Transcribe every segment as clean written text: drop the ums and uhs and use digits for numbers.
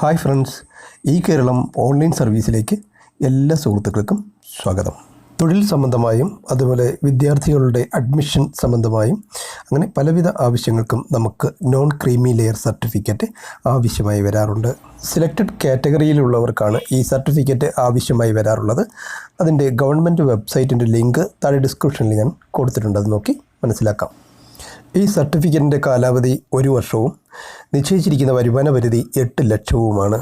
Hi friends, ഈ Keralam online സർവീസിലേക്ക് എല്ലാ സുഹൃത്തുക്കൾക്കും സ്വാഗതം. തൊഴിൽ സംബന്ധമായും അതുപോലെ വിദ്യാർത്ഥികളുടെ അഡ്മിഷൻ സംബന്ധമായും അങ്ങനെ പലവിധ ആവശ്യങ്ങൾക്കും നമുക്ക് നോൺ ക്രീമി ലെയർ സർട്ടിഫിക്കറ്റ് ആവശ്യമായി വരാറുണ്ട്. സെലക്റ്റഡ് കാറ്റഗറിയിലുള്ളവർക്കാണ് ഈ സർട്ടിഫിക്കറ്റ് ആവശ്യമായി വരാറുള്ളത്. അതിൻ്റെ ഗവൺമെൻറ് വെബ്സൈറ്റിൻ്റെ ലിങ്ക് താഴെ ഡിസ്ക്രിപ്ഷനിൽ ഞാൻ കൊടുത്തിട്ടുണ്ട്, അത് നോക്കി മനസ്സിലാക്കാം. ഈ സർട്ടിഫിക്കറ്റിൻ്റെ കാലാവധി 1 വർഷവും നിശ്ചയിച്ചിരിക്കുന്ന വരുമാന പരിധി 8 ലക്ഷവുമാണ്.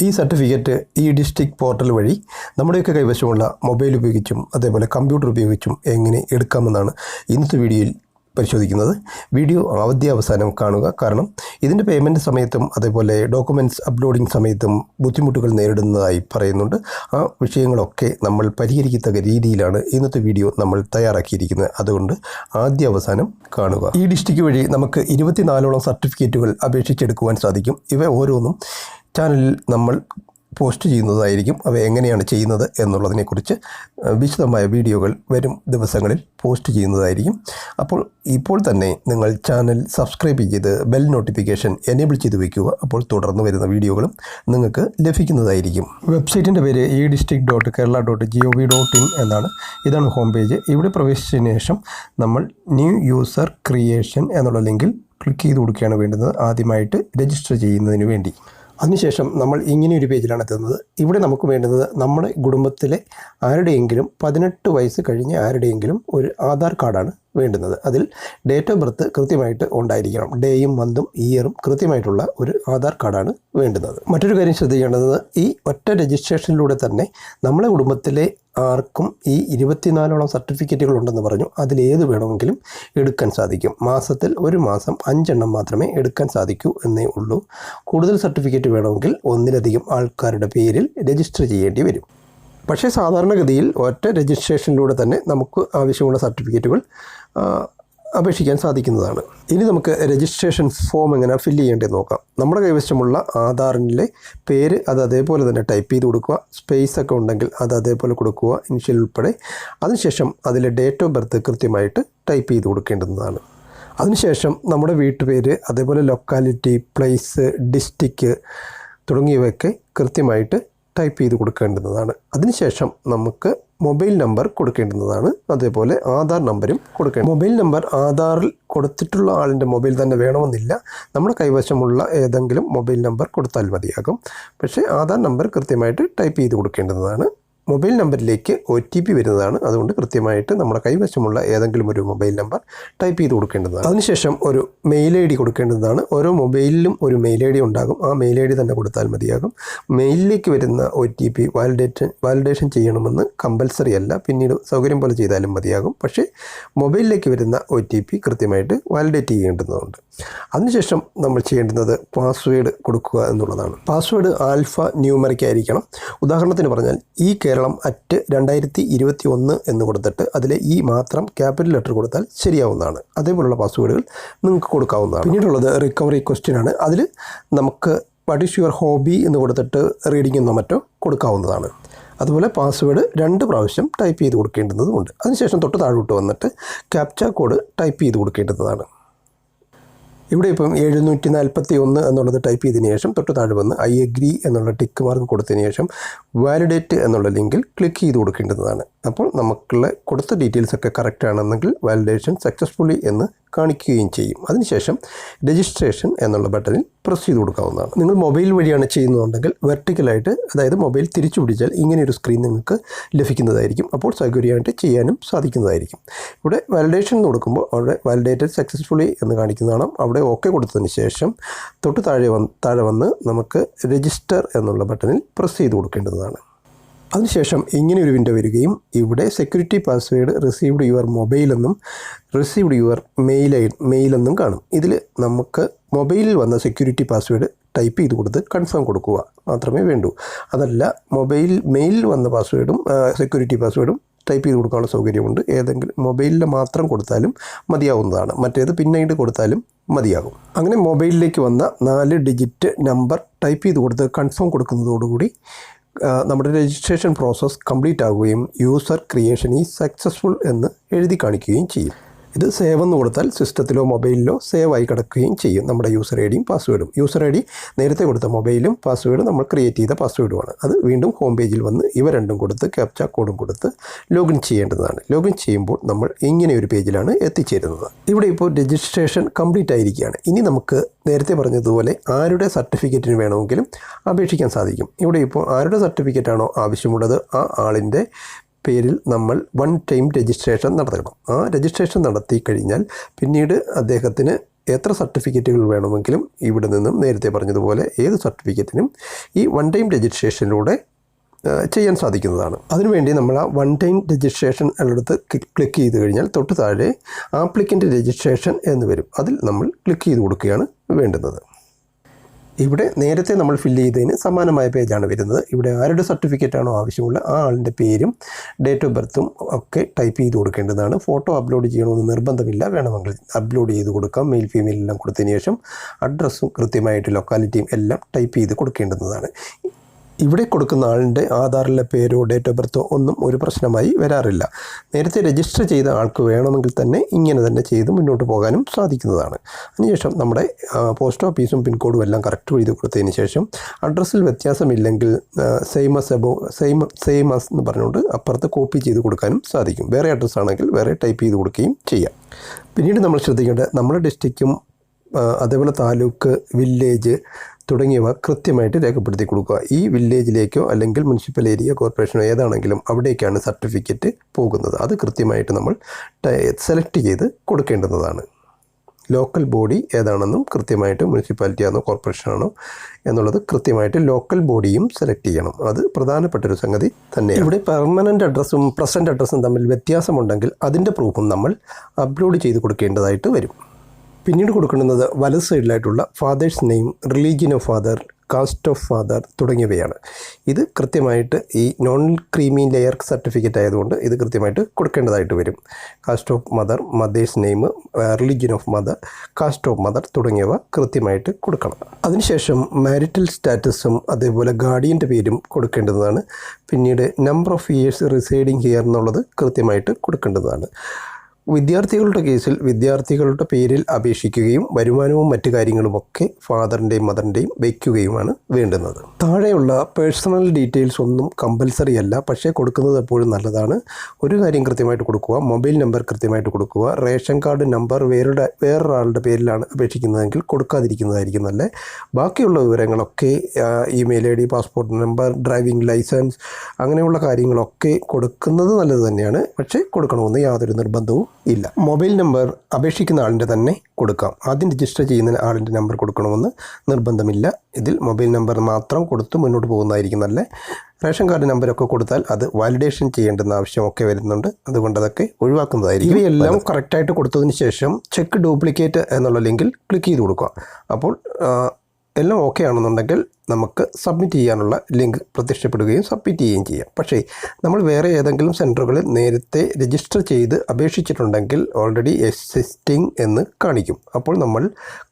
ഈ സർട്ടിഫിക്കറ്റ് ഈ ഡിസ്ട്രിക്ട് പോർട്ടൽ വഴി നമ്മുടെയൊക്കെ കൈവശമുള്ള മൊബൈൽ ഉപയോഗിച്ചും അതേപോലെ കമ്പ്യൂട്ടർ ഉപയോഗിച്ചും എങ്ങനെ എടുക്കാമെന്നാണ് ഇന്നത്തെ വീഡിയോയിൽ പരിശോധിക്കുന്നത്. വീഡിയോ അവസാനം കാണുക, കാരണം ഇതിൻ്റെ പേയ്മെൻറ്റ് സമയത്തും അതേപോലെ ഡോക്യുമെൻറ്റ്സ് അപ്ലോഡിംഗ് സമയത്തും ബുദ്ധിമുട്ടുകൾ നേരിടുന്നതായി പറയുന്നുണ്ട്. ആ വിഷയങ്ങളൊക്കെ നമ്മൾ പരിഹരിക്കത്തക്ക രീതിയിലാണ് ഇന്നത്തെ വീഡിയോ നമ്മൾ തയ്യാറാക്കിയിരിക്കുന്നത്. അതുകൊണ്ട് അവസാനം കാണുക. ഈ ഡിസ്ട്രിക്റ്റ് വഴി നമുക്ക് 24ഓളം സർട്ടിഫിക്കറ്റുകൾ അപേക്ഷിച്ചെടുക്കുവാൻ സാധിക്കും. ഇവ ഓരോന്നും ചാനലിൽ നമ്മൾ പോസ്റ്റ് ചെയ്യുന്നതായിരിക്കും. അവ എങ്ങനെയാണ് ചെയ്യുന്നത് എന്നുള്ളതിനെക്കുറിച്ച് വിശദമായ വീഡിയോകൾ വരും ദിവസങ്ങളിൽ പോസ്റ്റ് ചെയ്യുന്നതായിരിക്കും. ഇപ്പോൾ തന്നെ നിങ്ങൾ ചാനൽ സബ്സ്ക്രൈബ് ചെയ്ത് ബെൽ നോട്ടിഫിക്കേഷൻ എനേബിൾ ചെയ്ത് വയ്ക്കുക. അപ്പോൾ തുടർന്ന് വരുന്ന വീഡിയോകളും നിങ്ങൾക്ക് ലഭിക്കുന്നതായിരിക്കും. വെബ്സൈറ്റിൻ്റെ പേര് edistrict.kerala.gov.in എന്നാണ്. ഇതാണ് ഹോം പേജ്. ഇവിടെ പ്രവേശിച്ചതിന് ശേഷം നമ്മൾ ന്യൂ യൂസർ ക്രിയേഷൻ എന്നുള്ള ലിങ്കിൽ ക്ലിക്ക് ചെയ്ത് കൊടുക്കുകയാണ് വേണ്ടുന്നത്, ആദ്യമായിട്ട് രജിസ്റ്റർ ചെയ്യുന്നതിന് വേണ്ടി. അതിനുശേഷം നമ്മൾ ഇങ്ങനെയൊരു പേജിലാണ് എത്തുന്നത്. ഇവിടെ നമുക്ക് വേണ്ടുന്നത് നമ്മുടെ കുടുംബത്തിലെ ആരുടെയെങ്കിലും 18 വയസ്സ് കഴിഞ്ഞ ആരുടെയെങ്കിലും ഒരു ആധാർ കാർഡാണ് വേണ്ടുന്നത്. അതിൽ ഡേറ്റ് ഓഫ് ബർത്ത് കൃത്യമായിട്ട് ഉണ്ടായിരിക്കണം. ഡേയും മന്തും ഇയറും കൃത്യമായിട്ടുള്ള ഒരു ആധാർ കാർഡാണ് വേണ്ടുന്നത്. മറ്റൊരു കാര്യം ശ്രദ്ധിക്കേണ്ടത്, ഈ ഒറ്റ രജിസ്ട്രേഷനിലൂടെ തന്നെ നമ്മളെ കുടുംബത്തിലെ ആർക്കും ഈ 24ഓളം സർട്ടിഫിക്കറ്റുകൾ ഉണ്ടെന്ന് പറഞ്ഞു. അതിലേത് വേണമെങ്കിലും എടുക്കാൻ സാധിക്കും. മാസത്തിൽ ഒരു മാസം 5 എണ്ണം മാത്രമേ എടുക്കാൻ സാധിക്കൂ എന്നേ ഉള്ളൂ. കൂടുതൽ സർട്ടിഫിക്കറ്റ് വേണമെങ്കിൽ ഒന്നിലധികം ആൾക്കാരുടെ പേരിൽ രജിസ്റ്റർ ചെയ്യേണ്ടി വരും. പക്ഷേ സാധാരണഗതിയിൽ ഒറ്റ രജിസ്ട്രേഷനിലൂടെ തന്നെ നമുക്ക് ആവശ്യമുള്ള സർട്ടിഫിക്കറ്റുകൾ അപേക്ഷിക്കാൻ സാധിക്കുന്നതാണ്. ഇനി നമുക്ക് രജിസ്ട്രേഷൻ ഫോം എങ്ങനെ ഫില്ല് ചെയ്യേണ്ടത് നോക്കാം. നമ്മുടെ കൈവശമുള്ള ആധാറിലെ പേര് അത് അതേപോലെ തന്നെ ടൈപ്പ് ചെയ്ത് കൊടുക്കുക. സ്പേസ് ഒക്കെ ഉണ്ടെങ്കിൽ അത് അതേപോലെ കൊടുക്കുക, ഇനിഷ്യൽ ഉൾപ്പെടെ. അതിനുശേഷം അതിലെ ഡേറ്റ് ഓഫ് ബർത്ത് കൃത്യമായിട്ട് ടൈപ്പ് ചെയ്ത് കൊടുക്കേണ്ടതാണ്. അതിനുശേഷം നമ്മുടെ വീട്ടുപേര്, അതേപോലെ ലൊക്കാലിറ്റി, പ്ലേസ്, ഡിസ്ട്രിക്റ്റ് തുടങ്ങിയവയൊക്കെ കൃത്യമായിട്ട് ടൈപ്പ് ചെയ്ത് കൊടുക്കേണ്ടതാണ്. അതിനുശേഷം നമുക്ക് മൊബൈൽ നമ്പർ കൊടുക്കേണ്ടതാണ്. അതേപോലെ ആധാർ നമ്പരും കൊടുക്കേണ്ടത്. മൊബൈൽ നമ്പർ ആധാറിൽ കൊടുത്തിട്ടുള്ള ആളിൻ്റെ മൊബൈൽ തന്നെ വേണമെന്നില്ല. നമ്മുടെ കൈവശമുള്ള ഏതെങ്കിലും മൊബൈൽ നമ്പർ കൊടുത്താൽ മതിയാകും. പക്ഷേ ആധാർ നമ്പർ കൃത്യമായിട്ട് ടൈപ്പ് ചെയ്ത് കൊടുക്കേണ്ടതാണ്. മൊബൈൽ നമ്പറിലേക്ക് OTP വരുന്നതാണ്. അതുകൊണ്ട് കൃത്യമായിട്ട് നമ്മുടെ കൈവശമുള്ള ഏതെങ്കിലും ഒരു മൊബൈൽ നമ്പർ ടൈപ്പ് ചെയ്ത് കൊടുക്കേണ്ടതാണ്. അതിനുശേഷം ഒരു മെയിൽ ID കൊടുക്കേണ്ടതാണ്. ഓരോ മൊബൈലിലും ഒരു മെയിൽ ID ഉണ്ടാകും. ആ മെയിൽ ID തന്നെ കൊടുത്താൽ മതിയാകും. മെയിലിലേക്ക് വരുന്ന OTP വാലിഡേഷൻ ചെയ്യണമെന്ന് കമ്പൽസറി അല്ല, പിന്നീട് സൗകര്യം പോലെ ചെയ്താലും മതിയാകും. പക്ഷേ മൊബൈലിലേക്ക് വരുന്ന OTP കൃത്യമായിട്ട് വാലിഡേറ്റ് ചെയ്യേണ്ടതുണ്ട്. അതിനുശേഷം നമ്മൾ ചെയ്യേണ്ടുന്നത് പാസ്വേഡ് കൊടുക്കുക എന്നുള്ളതാണ്. പാസ്വേഡ് ആൽഫ ന്യൂമറിക് ആയിരിക്കണം. ഉദാഹരണത്തിന് പറഞ്ഞാൽ ഈ കേരളം @2021 എന്ന് കൊടുത്തിട്ട് അതിലെ ഈ മാത്രം ക്യാപിറ്റൽ ലെറ്റർ കൊടുത്താൽ ശരിയാവുന്നതാണ്. അതേപോലുള്ള പാസ്വേഡുകൾ നിങ്ങൾക്ക് കൊടുക്കാവുന്നതാണ്. പിന്നീടുള്ളത് റിക്കവറി ക്വസ്റ്റ്യൻ ആണ്. അതിൽ നമുക്ക് വാട്ട് ഈസ് യുവർ ഹോബി എന്ന് കൊടുത്തിട്ട് റീഡിംഗ് എന്നോ മറ്റോ കൊടുക്കാവുന്നതാണ്. അതുപോലെ പാസ്വേഡ് 2 പ്രാവശ്യം ടൈപ്പ് ചെയ്ത് കൊടുക്കേണ്ടതുണ്ട്. അതിനുശേഷം തൊട്ട് താഴോട്ട് വന്നിട്ട് ക്യാപ്ച കോഡ് ടൈപ്പ് ചെയ്ത് കൊടുക്കേണ്ടതാണ്. ഇവിടെ ഇപ്പം 741 എന്നുള്ളത് ടൈപ്പ് ചെയ്തതിന് ശേഷം തൊട്ട് താഴെ വന്ന് I agree എന്നുള്ള ടിക്ക് മാർക്ക് കൊടുത്തതിന് ശേഷം വാലിഡേറ്റ് എന്നുള്ള ലിങ്കിൽ ക്ലിക്ക് ചെയ്ത് കൊടുക്കേണ്ടതാണ്. അപ്പോൾ നമുക്കുള്ള കൊടുത്ത ഡീറ്റെയിൽസൊക്കെ കറക്റ്റ് ആണെന്നെങ്കിൽ വാലിഡേഷൻ സക്സസ്ഫുള്ളി എന്ന് കാണിക്കുകയും ചെയ്യും. അതിനുശേഷം രജിസ്ട്രേഷൻ എന്നുള്ള ബട്ടണിൽ പ്രസ് ചെയ്ത് കൊടുക്കാവുന്നതാണ്. നിങ്ങൾ മൊബൈൽ വഴിയാണ് ചെയ്യുന്നതുണ്ടെങ്കിൽ വെർട്ടിക്കലായിട്ട്, അതായത് മൊബൈൽ തിരിച്ചു പിടിച്ചാൽ ഇങ്ങനെയൊരു സ്ക്രീൻ നിങ്ങൾക്ക് ലഭിക്കുന്നതായിരിക്കും. അപ്പോൾ സൗകര്യമായിട്ട് ചെയ്യാനും സാധിക്കുന്നതായിരിക്കും. ഇവിടെ വാലിഡേഷൻ എന്ന് കൊടുക്കുമ്പോൾ അവിടെ വാലിഡേറ്റഡ് സക്സസ്ഫുള്ളി എന്ന് കാണിക്കുന്നതാണ്. അവിടെ ഓക്കെ കൊടുത്തതിന് ശേഷം തൊട്ട് താഴെ വന്ന് നമുക്ക് രജിസ്റ്റർ എന്നുള്ള ബട്ടണിൽ പ്രസ് ചെയ്ത് കൊടുക്കേണ്ടതാണ്. അതിനുശേഷം ഇങ്ങനെയൊരു വിൻഡോ വരികയും ഇവിടെ security password received your mobile എന്നും റിസീവ്ഡ് യുവർ മെയിൽ എന്നും കാണും. ഇതിൽ നമുക്ക് മൊബൈലിൽ വന്ന സെക്യൂരിറ്റി പാസ്വേഡ് ടൈപ്പ് ചെയ്ത് കൊടുത്ത് കൺഫേം കൊടുക്കുക മാത്രമേ വേണ്ടൂ. അതല്ല, മെയിലിൽ വന്ന പാസ്വേഡും സെക്യൂരിറ്റി പാസ്വേഡും ടൈപ്പ് ചെയ്ത് കൊടുക്കാനുള്ള സൗകര്യമുണ്ട്. ഏതെങ്കിലും മൊബൈലിൽ മാത്രം കൊടുത്താലും മതിയാവുന്നതാണ്. മറ്റേത് പിന്നീട് കൊടുത്താലും മതിയാകും. അങ്ങനെ മൊബൈലിലേക്ക് വന്ന 4 ഡിജിറ്റ് നമ്പർ ടൈപ്പ് ചെയ്ത് കൊടുത്ത് കൺഫേം കൊടുക്കുന്നതോടുകൂടി നമ്മുടെ രജിസ്ട്രേഷൻ പ്രോസസ്സ് കംപ്ലീറ്റ് ആകുകയും യൂസർ ക്രിയേഷൻ ഈസ് സക്സസ്ഫുൾ എന്ന് എഴുതി കാണിക്കുകയും ചെയ്യും. ഇത് സേവ് എന്ന് കൊടുത്താൽ സിസ്റ്റത്തിലോ മൊബൈലിലോ സേവ് ആയി കിടക്കുകയും ചെയ്യും നമ്മുടെ യൂസർ ഐ ഡിയും പാസ്വേഡും. യൂസർ ഐ ഡി നേരത്തെ കൊടുത്ത മൊബൈലും പാസ്വേഡും നമ്മൾ ക്രിയേറ്റ് ചെയ്ത പാസ്വേഡുമാണ്. അത് വീണ്ടും ഹോം പേജിൽ വന്ന് ഇവ രണ്ടും കൊടുത്ത് ക്യാപ്ച കോഡും കൊടുത്ത് ലോഗിൻ ചെയ്യേണ്ടതാണ്. ലോഗിൻ ചെയ്യുമ്പോൾ നമ്മൾ ഇങ്ങനെ ഒരു പേജിലാണ് എത്തിച്ചേരുന്നത്. ഇവിടെ ഇപ്പോൾ രജിസ്ട്രേഷൻ കംപ്ലീറ്റ് ആയിരിക്കുകയാണ്. ഇനി നമുക്ക് നേരത്തെ പറഞ്ഞതുപോലെ ആരുടെ സർട്ടിഫിക്കറ്റിന് വേണമെങ്കിലും അപേക്ഷിക്കാൻ സാധിക്കും. ഇവിടെ ഇപ്പോൾ ആരുടെ സർട്ടിഫിക്കറ്റാണോ ആവശ്യമുള്ളത് ആ ആളിൻ്റെ പേരിൽ നമ്മൾ വൺ ടൈം രജിസ്ട്രേഷൻ നടത്തണം. ആ രജിസ്ട്രേഷൻ നടത്തി കഴിഞ്ഞാൽ പിന്നീട് അദ്ദേഹത്തിന് എത്ര സർട്ടിഫിക്കറ്റുകൾ വേണമെങ്കിലും ഇവിടെ നിന്നും നേരത്തെ പറഞ്ഞതുപോലെ ഏത് സർട്ടിഫിക്കറ്റിനും ഈ വൺ ടൈം രജിസ്ട്രേഷനിലൂടെ ചെയ്യാൻ സാധിക്കുന്നതാണ്. അതിനുവേണ്ടി നമ്മൾ ആ വൺ ടൈം രജിസ്ട്രേഷൻ എടുത്ത് ക്ലിക്ക് ചെയ്ത് കഴിഞ്ഞാൽ തൊട്ട് താഴെ ആപ്ലിക്കൻ്റ് രജിസ്ട്രേഷൻ എന്ന് വരും. അതിൽ നമ്മൾ ക്ലിക്ക് ചെയ്ത് കൊടുക്കുകയാണ് വേണ്ടുന്നത്. ഇവിടെ നേരത്തെ നമ്മൾ ഫില്ല് ചെയ്തതിന് സമാനമായ പേജാണ് വരുന്നത്. ഇവിടെ ആരുടെ സർട്ടിഫിക്കറ്റാണോ ആവശ്യമുള്ള ആ ആളിൻ്റെ പേരും ഡേറ്റ് ഓഫ് ബർത്തും ഒക്കെ ടൈപ്പ് ചെയ്ത് കൊടുക്കേണ്ടതാണ്. ഫോട്ടോ അപ്ലോഡ് ചെയ്യണമെന്ന് നിർബന്ധമില്ല, വേണമെങ്കിൽ അപ്ലോഡ് ചെയ്ത് കൊടുക്കാം. മെയിൽ ഫീമെയിൽ എല്ലാം കൊടുത്തതിന് ശേഷം അഡ്രസ്സും കൃത്യമായിട്ട് ലൊക്കാലിറ്റിയും എല്ലാം ടൈപ്പ് ചെയ്ത് കൊടുക്കേണ്ടതാണ്. ഇവിടെ കൊടുക്കുന്ന ആളിൻ്റെ ആധാറിലെ പേരോ ഡേറ്റ് ഓഫ് ബർത്തോ ഒന്നും ഒരു പ്രശ്നമായി വരാറില്ല. നേരത്തെ രജിസ്റ്റർ ചെയ്ത ആൾക്ക് വേണമെങ്കിൽ തന്നെ ഇങ്ങനെ തന്നെ ചെയ്ത് മുന്നോട്ട് പോകാനും സാധിക്കുന്നതാണ്. അതിനുശേഷം നമ്മുടെ പോസ്റ്റ് ഓഫീസും പിൻകോഡും എല്ലാം കറക്റ്റ് ചെയ്ത് കൊടുത്തതിന് ശേഷം അഡ്രസ്സിൽ വ്യത്യാസമില്ലെങ്കിൽ സെയിം ആസ് എന്ന് പറഞ്ഞുകൊണ്ട് അപ്പുറത്ത് കോപ്പി ചെയ്ത് കൊടുക്കാനും സാധിക്കും. വേറെ അഡ്രസ്സ് ആണെങ്കിൽ വേറെ ടൈപ്പ് ചെയ്ത് കൊടുക്കുകയും ചെയ്യാം. പിന്നീട് നമ്മൾ ശ്രദ്ധിക്കേണ്ടത് നമ്മുടെ ഡിസ്ട്രിക്റ്റും അതേപോലെ താലൂക്ക്, വില്ലേജ് തുടങ്ങിയവ കൃത്യമായിട്ട് രേഖപ്പെടുത്തി കൊടുക്കുക. ഈ വില്ലേജിലേക്കോ അല്ലെങ്കിൽ മുനിസിപ്പൽ ഏരിയ, കോർപ്പറേഷനോ ഏതാണെങ്കിലും അവിടേക്കാണ് സർട്ടിഫിക്കറ്റ് പോകുന്നത്. അത് കൃത്യമായിട്ട് നമ്മൾ സെലക്ട് ചെയ്ത് കൊടുക്കേണ്ടതാണ്. ലോക്കൽ ബോഡി ഏതാണെന്നും കൃത്യമായിട്ട് മുനിസിപ്പാലിറ്റി ആണോ കോർപ്പറേഷൻ ആണോ എന്നുള്ളത് കൃത്യമായിട്ട് ലോക്കൽ ബോഡിയും സെലക്ട് ചെയ്യണം. അത് പ്രധാനപ്പെട്ടൊരു സംഗതി തന്നെയാണ്. ഇവിടെ പെർമനൻ്റ് അഡ്രസ്സും പ്രസൻറ്റ് അഡ്രസ്സും തമ്മിൽ വ്യത്യാസമുണ്ടെങ്കിൽ അതിൻ്റെ പ്രൂഫും നമ്മൾ അപ്ലോഡ് ചെയ്ത് കൊടുക്കേണ്ടതായിട്ട് വരും. പിന്നീട് കൊടുക്കുന്നത് വലത് സൈഡിലായിട്ടുള്ള father's name, religion of father, caste of father തുടങ്ങിയവയാണ്. ഇത് കൃത്യമായിട്ട് ഈ നോൺ ക്രീമി ലെയർ സർട്ടിഫിക്കറ്റ് ആയതുകൊണ്ട് ഇത് കൃത്യമായിട്ട് കൊടുക്കേണ്ടതായിട്ട് വരും. Caste of mother, mother's name, religion of mother, caste of mother തുടങ്ങിയവ കൃത്യമായിട്ട് കൊടുക്കണം. അതിനുശേഷം മാരിറ്റൽ സ്റ്റാറ്റസും അതേപോലെ ഗാർഡിയൻ്റെ പേരും കൊടുക്കേണ്ടതാണ്. പിന്നീട് number of years residing here എന്നുള്ളത് കൃത്യമായിട്ട് കൊടുക്കേണ്ടതാണ്. വിദ്യാർത്ഥികളുടെ കേസിൽ വിദ്യാർത്ഥികളുടെ പേരിൽ അപേക്ഷിക്കുകയും വരുമാനവും മറ്റു കാര്യങ്ങളുമൊക്കെ ഫാദറിൻ്റെയും മദറിൻ്റെയും വയ്ക്കുകയുമാണ് വേണ്ടുന്നത്. താഴെയുള്ള പേഴ്സണൽ ഡീറ്റെയിൽസ് ഒന്നും കമ്പൽസറി അല്ല, പക്ഷേ കൊടുക്കുന്നത് എപ്പോഴും നല്ലതാണ്. ഒരു കാര്യം കൃത്യമായിട്ട് കൊടുക്കുക, മൊബൈൽ നമ്പർ കൃത്യമായിട്ട് കൊടുക്കുക. റേഷൻ കാർഡ് നമ്പർ വേറൊരാളുടെ പേരിലാണ് അപേക്ഷിക്കുന്നതെങ്കിൽ കൊടുക്കാതിരിക്കുന്നതായിരിക്കും നല്ലത്. ബാക്കിയുള്ള വിവരങ്ങളൊക്കെ email I D, passport number, driving licence അങ്ങനെയുള്ള കാര്യങ്ങളൊക്കെ കൊടുക്കുന്നത് നല്ലത് തന്നെയാണ്. പക്ഷേ കൊടുക്കണമെന്ന് യാതൊരു നിർബന്ധവും ഇല്ല. മൊബൈൽ നമ്പർ അപേക്ഷിക്കുന്ന ആളിൻ്റെ തന്നെ കൊടുക്കാം. ആദ്യം രജിസ്റ്റർ ചെയ്യുന്ന ആളിൻ്റെ നമ്പർ കൊടുക്കണമെന്ന് നിർബന്ധമില്ല. ഇതിൽ മൊബൈൽ നമ്പർ മാത്രം കൊടുത്ത് മുന്നോട്ട് പോകുന്നതായിരിക്കും നല്ല. റേഷൻ കാർഡ് നമ്പരൊക്കെ കൊടുത്താൽ അത് വാലിഡേഷൻ ചെയ്യേണ്ടുന്ന ആവശ്യമൊക്കെ വരുന്നുണ്ട്. അതുകൊണ്ട് അതൊക്കെ ഒഴിവാക്കുന്നതായിരിക്കും. ഇവയെല്ലാം കറക്റ്റായിട്ട് കൊടുത്തതിന് ശേഷം ചെക്ക് ഡ്യൂപ്ലിക്കേറ്റ് എന്നുള്ള ലിങ്കിൽ ക്ലിക്ക് ചെയ്ത് കൊടുക്കുക. അപ്പോൾ എല്ലാം ഓക്കെ ആണെന്നുണ്ടെങ്കിൽ നമുക്ക് സബ്മിറ്റ് ചെയ്യാനുള്ള ലിങ്ക് പ്രത്യക്ഷപ്പെടുകയും സബ്മിറ്റ് ചെയ്യുകയും ചെയ്യാം. പക്ഷേ നമ്മൾ വേറെ ഏതെങ്കിലും സെൻറ്ററുകളിൽ നേരത്തെ രജിസ്റ്റർ ചെയ്ത് അപേക്ഷിച്ചിട്ടുണ്ടെങ്കിൽ ഓൾറെഡി എക്സിസ്റ്റിംഗ് എന്ന് കാണിക്കും. അപ്പോൾ നമ്മൾ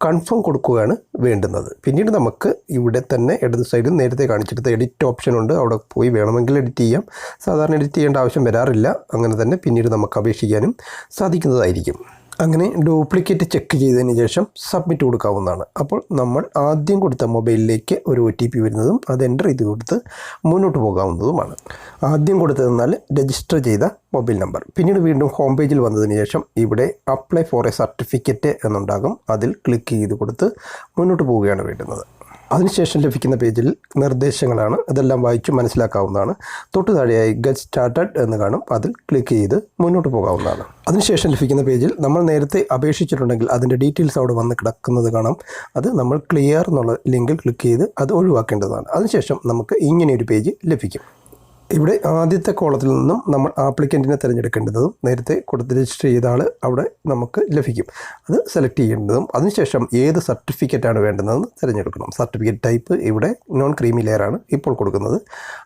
കൺഫേം കൊടുക്കുകയാണ് വേണ്ടുന്നത്. പിന്നീട് നമുക്ക് ഇവിടെ തന്നെ ഇടത് സൈഡിൽ നേരത്തെ കാണിച്ചെടുത്ത എഡിറ്റ് ഓപ്ഷൻ ഉണ്ട്. അവിടെ പോയി വേണമെങ്കിൽ എഡിറ്റ് ചെയ്യാം. സാധാരണ എഡിറ്റ് ചെയ്യേണ്ട ആവശ്യം വരാറില്ല. അങ്ങനെ തന്നെ പിന്നീട് നമുക്ക് അപേക്ഷിക്കാനും സാധിക്കുന്നതായിരിക്കും. അങ്ങനെ ഡ്യൂപ്ലിക്കേറ്റ് ചെക്ക് ചെയ്തതിന് ശേഷം സബ്മിറ്റ് കൊടുക്കാവുന്നതാണ്. അപ്പോൾ നമ്മൾ ആദ്യം കൊടുത്ത മൊബൈലിലേക്ക് ഒരു OTP വരുന്നതും അത് എൻ്റർ ചെയ്ത് കൊടുത്ത് മുന്നോട്ട് പോകാവുന്നതുമാണ്. ആദ്യം കൊടുത്തതെന്നാൽ രജിസ്റ്റർ ചെയ്ത മൊബൈൽ നമ്പർ. പിന്നീട് വീണ്ടും ഹോം പേജിൽ വന്നതിന് ശേഷം ഇവിടെ അപ്ലൈ ഫോർ എ സർട്ടിഫിക്കറ്റ് എന്നുണ്ടാകും. അതിൽ ക്ലിക്ക് ചെയ്ത് കൊടുത്ത് മുന്നോട്ട് പോവുകയാണ് വേണ്ടുന്നത്. അതിനുശേഷം ലഭിക്കുന്ന പേജിൽ നിർദ്ദേശങ്ങളാണ്. ഇതെല്ലാം വായിച്ച് മനസ്സിലാക്കാവുന്നതാണ്. തൊട്ട് താഴെയായി ഗെറ്റ് സ്റ്റാർട്ടഡ് എന്ന് കാണും. അതിൽ ക്ലിക്ക് ചെയ്ത് മുന്നോട്ട് പോകാവുന്നതാണ്. അതിനുശേഷം ലഭിക്കുന്ന പേജിൽ നമ്മൾ നേരത്തെ അപേക്ഷിച്ചിട്ടുണ്ടെങ്കിൽ അതിൻ്റെ ഡീറ്റെയിൽസ് അവിടെ വന്ന് കിടക്കുന്നത് കാണാം. അത് നമ്മൾ ക്ലിയർ എന്നുള്ള ലിങ്കിൽ ക്ലിക്ക് ചെയ്ത് അത് ഒഴിവാക്കേണ്ടതാണ്. അതിനുശേഷം നമുക്ക് ഇങ്ങനെയൊരു പേജ് ലഭിക്കും. ഇവിടെ ആദ്യത്തെ കോളത്തിൽ നിന്നും നമ്മൾ ആപ്ലിക്കൻറ്റിനെ തിരഞ്ഞെടുക്കേണ്ടതും നേരത്തെ കൊടുത്ത് രജിസ്റ്റർ ചെയ്ത ആൾ അവിടെ നമുക്ക് ലഭിക്കും. അത് സെലക്ട് ചെയ്യേണ്ടതും അതിനുശേഷം ഏത് സർട്ടിഫിക്കറ്റാണ് വേണ്ടതെന്ന് തിരഞ്ഞെടുക്കണം. സർട്ടിഫിക്കറ്റ് ടൈപ്പ് ഇവിടെ നോൺ ക്രീമി ലെയറാണ് ഇപ്പോൾ കൊടുക്കുന്നത്.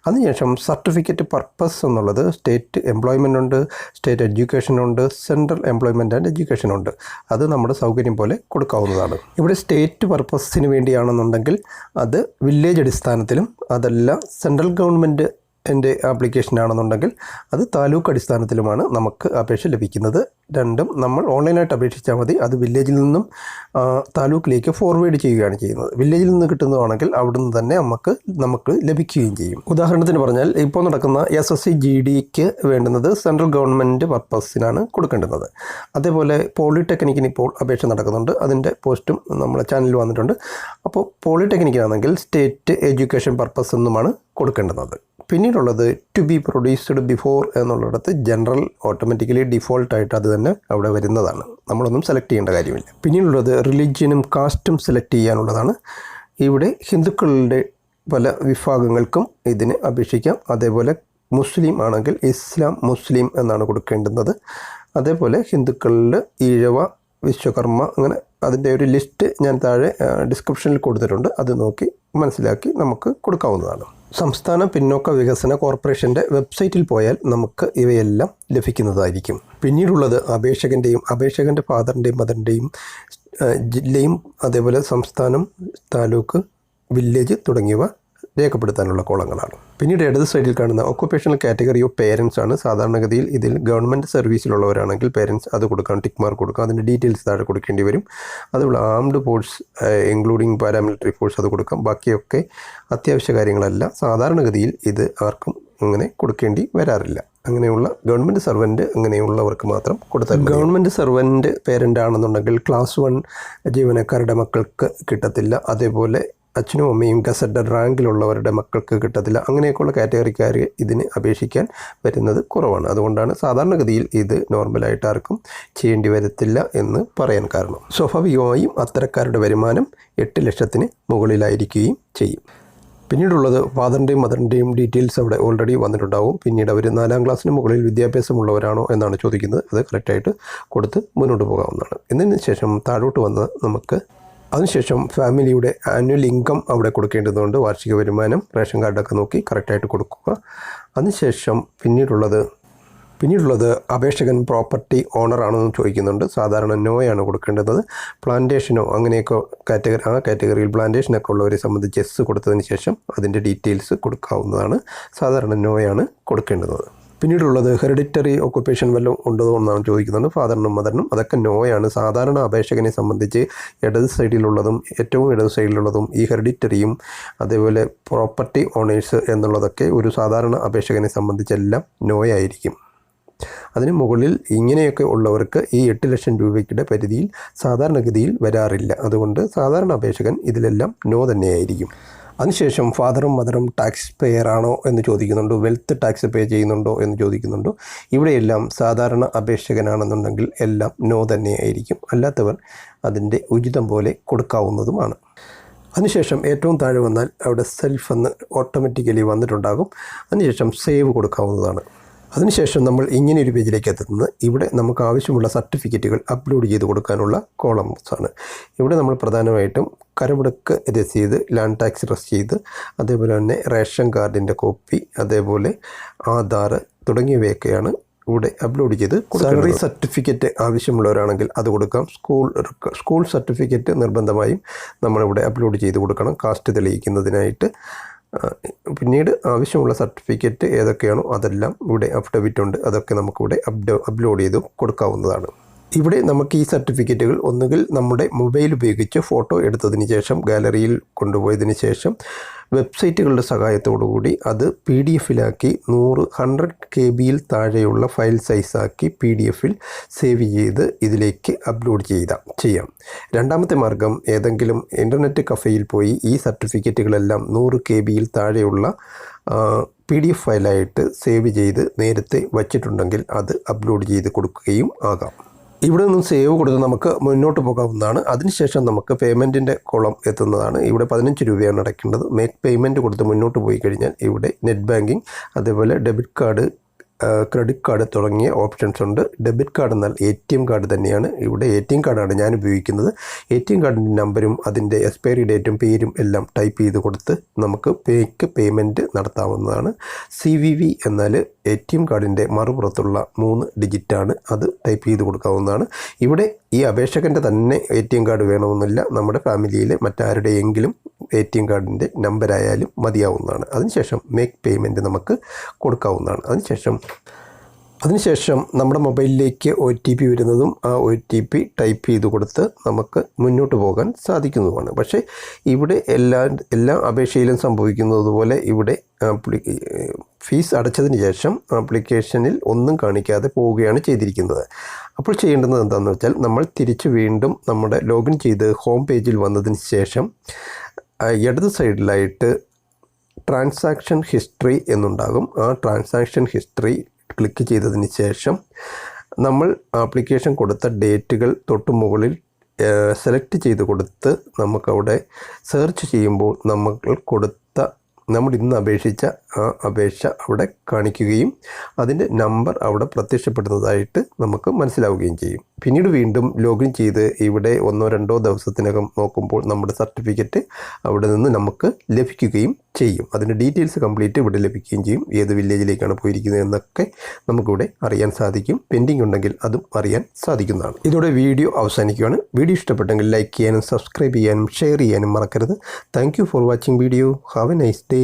അതിനുശേഷം സർട്ടിഫിക്കറ്റ് പർപ്പസ് എന്നുള്ളത് സ്റ്റേറ്റ് എംപ്ലോയ്മെൻ്റ് ഉണ്ട്, സ്റ്റേറ്റ് എഡ്യൂക്കേഷൻ ഉണ്ട്, സെൻട്രൽ എംപ്ലോയ്മെൻറ്റ് ആൻഡ് എഡ്യൂക്കേഷൻ ഉണ്ട്. അത് നമ്മുടെ സൗകര്യം പോലെ കൊടുക്കാവുന്നതാണ്. ഇവിടെ സ്റ്റേറ്റ് പർപ്പസിന് വേണ്ടിയാണെന്നുണ്ടെങ്കിൽ അത് വില്ലേജ് അടിസ്ഥാനത്തിലും അതല്ല സെൻട്രൽ ഗവൺമെൻറ് എൻ്റെ ആപ്ലിക്കേഷനാണെന്നുണ്ടെങ്കിൽ അത് താലൂക്ക് അടിസ്ഥാനത്തിലുമാണ് നമുക്ക് അപേക്ഷ ലഭിക്കുന്നത്. രണ്ടും നമ്മൾ ഓൺലൈനായിട്ട് അപേക്ഷിച്ചാൽ മതി. അത് വില്ലേജിൽ നിന്നും താലൂക്കിലേക്ക് ഫോർവേഡ് ചെയ്യുകയാണ് ചെയ്യുന്നത്. വില്ലേജിൽ നിന്ന് കിട്ടുന്നതാണെങ്കിൽ അവിടുന്ന് തന്നെ നമുക്ക് ലഭിക്കുകയും ചെയ്യും. ഉദാഹരണത്തിന് പറഞ്ഞാൽ ഇപ്പോൾ നടക്കുന്ന SSC GDക്ക് വേണ്ടുന്നത് സെൻട്രൽ ഗവൺമെൻറ് പർപ്പസിനാണ് കൊടുക്കേണ്ടുന്നത്. അതേപോലെ പോളിടെക്നിക്കിന് ഇപ്പോൾ അപേക്ഷ നടക്കുന്നുണ്ട്. അതിൻ്റെ പോസ്റ്റും നമ്മളെ ചാനലിൽ വന്നിട്ടുണ്ട്. അപ്പോൾ പോളിടെക്നിക്കിനാണെങ്കിൽ സ്റ്റേറ്റ് എഡ്യൂക്കേഷൻ പർപ്പസ് എന്നുമാണ് കൊടുക്കേണ്ടുന്നത്. പിന്നീടുള്ളത് ടു ബി പ്രൊഡ്യൂസ്ഡ് ബിഫോർ എന്നുള്ളിടത്ത് ജനറൽ ഓട്ടോമാറ്റിക്കലി ഡിഫോൾട്ടായിട്ട് അത് തന്നെ അവിടെ വരുന്നതാണ്. നമ്മളൊന്നും സെലക്ട് ചെയ്യേണ്ട കാര്യമില്ല. പിന്നീടുള്ളത് റിലീജിയനും കാസ്റ്റും സെലക്ട് ചെയ്യാനുള്ളതാണ്. ഇവിടെ ഹിന്ദുക്കളുടെ പല വിഭാഗങ്ങൾക്കും ഇതിന് അപേക്ഷിക്കാം. അതേപോലെ മുസ്ലിം ആണെങ്കിൽ ഇസ്ലാം മുസ്ലിം എന്നാണ് കൊടുക്കേണ്ടുന്നത്. അതേപോലെ ഹിന്ദുക്കളിൽ ഈഴവ, വിശ്വകർമ്മ, അങ്ങനെ അതിൻ്റെ ഒരു ലിസ്റ്റ് ഞാൻ താഴെ ഡിസ്ക്രിപ്ഷനിൽ കൊടുത്തിട്ടുണ്ട്. അത് നോക്കി മനസ്സിലാക്കി നമുക്ക് കൊടുക്കാവുന്നതാണ്. സംസ്ഥാന പിന്നോക്ക വികസന കോർപ്പറേഷൻ്റെ വെബ്സൈറ്റിൽ പോയാൽ നമുക്ക് ഇവയെല്ലാം ലഭിക്കുന്നതായിരിക്കും. പിന്നീടുള്ളത് അപേക്ഷകൻ്റെ ഫാദറിൻ്റെയും മദറിൻ്റെയും ജില്ലയും അതേപോലെ സംസ്ഥാനം, താലൂക്ക്, വില്ലേജ് തുടങ്ങിയവ രേഖപ്പെടുത്താനുള്ള കോളങ്ങളാണ്. പിന്നീട് ഇടത് സൈഡിൽ കാണുന്ന ഒക്കുപേഷണൽ കാറ്റഗറി ഓഫ് പേരൻസ് ആണ്. സാധാരണഗതിയിൽ ഇതിൽ ഗവൺമെൻറ് സർവീസിലുള്ളവരാണെങ്കിൽ പേരൻസ് അത് കൊടുക്കാം, ടിക്ക് മാർക്ക് കൊടുക്കാം. അതിൻ്റെ ഡീറ്റെയിൽസ് താഴെ കൊടുക്കേണ്ടി വരും. അതുപോലെ armed force including paramilitary force അത് കൊടുക്കാം. ബാക്കിയൊക്കെ അത്യാവശ്യ കാര്യങ്ങളല്ല. സാധാരണഗതിയിൽ ഇത് ആർക്കും അങ്ങനെ കൊടുക്കേണ്ടി വരാറില്ല. അങ്ങനെയുള്ള ഗവൺമെൻറ് സർവൻറ്റ് അങ്ങനെയുള്ളവർക്ക് മാത്രം കൊടുത്താൽ. ഗവൺമെൻറ് സർവൻറ്റ് പേരൻ്റ് ആണെന്നുണ്ടെങ്കിൽ ക്ലാസ് 1 ജീവനക്കാരുടെ മക്കൾക്ക് കിട്ടത്തില്ല. അതേപോലെ അച്ഛനും അമ്മയും ഗസറ്റഡ് റാങ്കിലുള്ളവരുടെ മക്കൾക്ക് കിട്ടത്തില്ല. അങ്ങനെയൊക്കെയുള്ള കാറ്റഗറിക്കാർ ഇതിന് അപേക്ഷിക്കാൻ വരുന്നത് കുറവാണ്. അതുകൊണ്ടാണ് സാധാരണഗതിയിൽ ഇത് നോർമലായിട്ട് ആർക്കും ചെയ്യേണ്ടി വരത്തില്ല എന്ന് പറയാൻ കാരണം. സ്വാഭാവികമായും അത്തരക്കാരുടെ വരുമാനം 8 ലക്ഷത്തിന് മുകളിലായിരിക്കുകയും ചെയ്യും. പിന്നീടുള്ളത് ഫാദറിൻ്റെയും മദറിൻ്റെയും ഡീറ്റെയിൽസ് അവിടെ ഓൾറെഡി വന്നിട്ടുണ്ടാവും. പിന്നീട് അവർ 4ാം ക്ലാസ്സിന് മുകളിൽ വിദ്യാഭ്യാസമുള്ളവരാണോ എന്നാണ് ചോദിക്കുന്നത്. അത് കറക്റ്റായിട്ട് കൊടുത്ത് മുന്നോട്ട് പോകാവുന്നതാണ്. എന്നതിന് ശേഷം താഴോട്ട് വന്ന് അതിനുശേഷം ഫാമിലിയുടെ ആനുവൽ ഇൻകം അവിടെ കൊടുക്കേണ്ടതുകൊണ്ട് വാർഷിക വരുമാനം, റേഷൻ കാർഡൊക്കെ നോക്കി കറക്റ്റായിട്ട് കൊടുക്കുക. അതിനുശേഷം പിന്നീടുള്ളത് അപേക്ഷകൻ പ്രോപ്പർട്ടി ഓണറാണെന്ന് ചോദിക്കുന്നുണ്ട്. സാധാരണ നോയാണ് കൊടുക്കേണ്ടത്. പ്ലാന്റേഷനോ അങ്ങനെയൊക്കെ കാറ്റഗറിയിൽ പ്ലാന്റേഷനൊക്കെ ഉള്ളവരെ സംബന്ധിച്ച് എസ് കൊടുത്തതിന് ശേഷം അതിൻ്റെ ഡീറ്റെയിൽസ് കൊടുക്കാവുന്നതാണ്. സാധാരണ നോയാണ് കൊടുക്കേണ്ടത്. പിന്നീടുള്ളത് ഹെറിഡിറ്ററി ഓക്കുപ്പേഷൻ വല്ലതും ഉണ്ടോ എന്നാണ് ചോദിക്കുന്നുണ്ട്. ഫാദറിനും മദറിനും അതൊക്കെ നോയാണ്. സാധാരണ അപേക്ഷകനെ സംബന്ധിച്ച് ഇടത് സൈഡിലുള്ളതും ഏറ്റവും ഇടത് സൈഡിലുള്ളതും ഈ ഹെറിഡിറ്ററിയും അതേപോലെ പ്രോപ്പർട്ടി ഓണേഴ്സ് എന്നുള്ളതൊക്കെ ഒരു സാധാരണ അപേക്ഷകനെ സംബന്ധിച്ചെല്ലാം നോയായിരിക്കും. അതിന് മുകളിൽ ഇങ്ങനെയൊക്കെ ഉള്ളവർക്ക് ഈ 8 ലക്ഷം രൂപയ്ക്കുടെ പരിധിയിൽ സാധാരണഗതിയിൽ വരാറില്ല. അതുകൊണ്ട് സാധാരണ അപേക്ഷകൻ ഇതിലെല്ലാം നോ തന്നെയായിരിക്കും. അതിനുശേഷം ഫാദറും മദറും ടാക്സ് പെയർ ആണോ എന്ന് ചോദിക്കുന്നുണ്ട്. വെൽത്ത് ടാക്സ് പേ ചെയ്യുന്നുണ്ടോ എന്ന് ചോദിക്കുന്നുണ്ട്. ഇവിടെയെല്ലാം സാധാരണ അപേക്ഷകനാണെന്നുണ്ടെങ്കിൽ എല്ലാം നോ തന്നെയായിരിക്കും. അല്ലാത്തവർ അതിൻ്റെ ഉചിതം പോലെ കൊടുക്കാവുന്നതുമാണ്. അതിനുശേഷം ഏറ്റവും താഴെ വന്നാൽ അവിടെ സെൽഫ് എന്ന് ഓട്ടോമാറ്റിക്കലി വന്നിട്ടുണ്ടാകും. അതിനുശേഷം സേവ് കൊടുക്കാവുന്നതാണ്. അതിനുശേഷം നമ്മൾ ഇങ്ങനെയൊരു പേജിലേക്ക് എത്തുന്നത് ഇവിടെ നമുക്ക് ആവശ്യമുള്ള സർട്ടിഫിക്കറ്റുകൾ അപ്ലോഡ് ചെയ്ത് കൊടുക്കാനുള്ള കോളംസാണ്. ഇവിടെ നമ്മൾ പ്രധാനമായിട്ടും കരമുടക്ക് രസീത്, ലാൻഡ് ടാക്സ് രസീത്, അതേപോലെ തന്നെ റേഷൻ കാർഡിൻ്റെ കോപ്പി, അതേപോലെ ആധാർ തുടങ്ങിയവയൊക്കെയാണ് ഇവിടെ അപ്ലോഡ് ചെയ്ത്. സാലറി സർട്ടിഫിക്കറ്റ് ആവശ്യമുള്ളവരാണെങ്കിൽ അത് കൊടുക്കാം. സ്കൂൾ സർട്ടിഫിക്കറ്റ് നിർബന്ധമായും നമ്മളിവിടെ അപ്ലോഡ് ചെയ്ത് കൊടുക്കണം കാസ്റ്റ് തെളിയിക്കുന്നതിനായിട്ട്. പിന്നീട് ആവശ്യമുള്ള സർട്ടിഫിക്കറ്റ് ഏതൊക്കെയാണോ അതെല്ലാം ഇവിടെ അഫിഡവിറ്റ് ഉണ്ട്. അതൊക്കെ നമുക്കിവിടെ അപ്ലോഡ് ചെയ്ത് കൊടുക്കാവുന്നതാണ്. ഇവിടെ നമുക്ക് ഈ സർട്ടിഫിക്കറ്റുകൾ ഒന്നുകിൽ നമ്മുടെ മൊബൈൽ ഉപയോഗിച്ച് ഫോട്ടോ എടുത്തതിന് ശേഷം ഗാലറിയിൽ കൊണ്ടുപോയതിന് ശേഷം വെബ്സൈറ്റുകളുടെ സഹായത്തോടുകൂടി അത് PDF-ലാക്കി 100 KB താഴെയുള്ള ഫയൽ സൈസാക്കി PDF-ൽ സേവ് ചെയ്ത് ഇതിലേക്ക് അപ്ലോഡ് ചെയ്യാം. രണ്ടാമത്തെ മാർഗം ഏതെങ്കിലും ഇൻ്റർനെറ്റ് കഫേയിൽ പോയി ഈ സർട്ടിഫിക്കറ്റുകളെല്ലാം 100 KB താഴെയുള്ള PDF ഫയലായിട്ട് സേവ് ചെയ്ത് നേരത്തെ വച്ചിട്ടുണ്ടെങ്കിൽ അത് അപ്ലോഡ് ചെയ്ത് കൊടുക്കുകയും ആകാം. ഇവിടെ നിന്നും സേവ് കൊടുത്ത് നമുക്ക് മുന്നോട്ട് പോകാവുന്നതാണ്. അതിനുശേഷം നമുക്ക് പേയ്മെൻറ്റിൻ്റെ കോളം എത്തുന്നതാണ്. ഇവിടെ 15 രൂപയാണ് അടയ്ക്കേണ്ടത്. മേക്ക് പേയ്മെൻറ്റ് കൊടുത്ത് മുന്നോട്ട് പോയി കഴിഞ്ഞാൽ ഇവിടെ നെറ്റ് ബാങ്കിങ്, അതേപോലെ ഡെബിറ്റ് കാർഡ്, ക്രെഡിറ്റ് കാർഡ് തുടങ്ങിയ ഓപ്ഷൻസ് ഉണ്ട്. ഡെബിറ്റ് കാർഡ് എന്നാൽ ATM കാർഡ് തന്നെയാണ്. ഇവിടെ ATM കാർഡാണ് ഞാൻ ഉപയോഗിക്കുന്നത്. ATM കാർഡിൻ്റെ നമ്പരും അതിൻ്റെ എക്സ്പയറി ഡേറ്റും പേരും എല്ലാം ടൈപ്പ് ചെയ്ത് കൊടുത്ത് നമുക്ക് പേയ്മെൻറ്റ് നടത്താവുന്നതാണ്. CVV എന്നാൽ ATM കാർഡിൻ്റെ മറുപുറത്തുള്ള 3 ഡിജിറ്റാണ്. അത് ടൈപ്പ് ചെയ്ത് കൊടുക്കാവുന്നതാണ്. ഇവിടെ ഈ അപേക്ഷകൻ്റെ തന്നെ ATM കാർഡ് വേണമെന്നില്ല. നമ്മുടെ ഫാമിലിയിലെ മറ്റാരുടെയെങ്കിലും ATM കാർഡിൻ്റെ നമ്പരായാലും മതിയാവുന്നതാണ്. അതിനുശേഷം മേക്ക് പേയ്മെൻറ്റ് നമുക്ക് കൊടുക്കാവുന്നതാണ്. അതിനുശേഷം നമ്മുടെ മൊബൈലിലേക്ക് OTP വരുന്നതും ആ OTP ടൈപ്പ് ചെയ്ത് കൊടുത്ത് നമുക്ക് മുന്നോട്ട് പോകാൻ സാധിക്കുന്നതുമാണ്. പക്ഷേ ഇവിടെ എല്ലാ അപേക്ഷയിലും സംഭവിക്കുന്നത് പോലെ ഇവിടെ ഫീസ് അടച്ചതിന് ശേഷം ആപ്ലിക്കേഷനിൽ ഒന്നും കാണിക്കാതെ പോവുകയാണ് ചെയ്തിരിക്കുന്നത്. അപ്പോൾ ചെയ്യേണ്ടത് എന്താണെന്ന് വെച്ചാൽ നമ്മൾ തിരിച്ച് വീണ്ടും നമ്മുടെ ലോഗിൻ ചെയ്ത് ഹോം പേജിൽ വന്നതിന് ശേഷം ഇടത് സൈഡിലായിട്ട് ട്രാൻസാക്ഷൻ ഹിസ്റ്ററി എന്നുണ്ടാകും. ആ ട്രാൻസാക്ഷൻ ഹിസ്റ്ററി ക്ലിക്ക് ചെയ്തതിന് ശേഷം നമ്മൾ ആപ്ലിക്കേഷൻ കൊടുത്ത ഡേറ്റുകൾ തൊട്ട് മുകളിൽ സെലക്ട് ചെയ്ത് കൊടുത്ത് നമുക്കവിടെ സെർച്ച് ചെയ്യുമ്പോൾ നമ്മൾ ഇന്ന് അപേക്ഷിച്ച ആ അപേക്ഷ അവിടെ കാണിക്കുകയും അതിൻ്റെ നമ്പർ അവിടെ പ്രത്യക്ഷപ്പെടുന്നതായിട്ട് നമുക്ക് മനസ്സിലാവുകയും ചെയ്യും. പിന്നീട് വീണ്ടും ലോഗിൻ ചെയ്ത് ഇവിടെ 1-2 ദിവസത്തിനകം നോക്കുമ്പോൾ നമ്മുടെ സർട്ടിഫിക്കറ്റ് അവിടെ നിന്ന് നമുക്ക് ലഭിക്കുകയും ചെയ്യും. അതിൻ്റെ ഡീറ്റെയിൽസ് കംപ്ലീറ്റ് ഇവിടെ ലഭിക്കുകയും ചെയ്യും. ഏത് വില്ലേജിലേക്കാണ് പോയിരിക്കുന്നത് എന്നൊക്കെ നമുക്കിവിടെ അറിയാൻ സാധിക്കും. പെൻഡിങ് ഉണ്ടെങ്കിൽ അതും അറിയാൻ സാധിക്കുന്നതാണ്. ഇതോടെ വീഡിയോ അവസാനിക്കുകയാണ്. വീഡിയോ ഇഷ്ടപ്പെട്ടെങ്കിൽ ലൈക്ക് ചെയ്യാനും സബ്സ്ക്രൈബ് ചെയ്യാനും ഷെയർ ചെയ്യാനും മറക്കരുത്. Thank you for watching video. Have A nice day.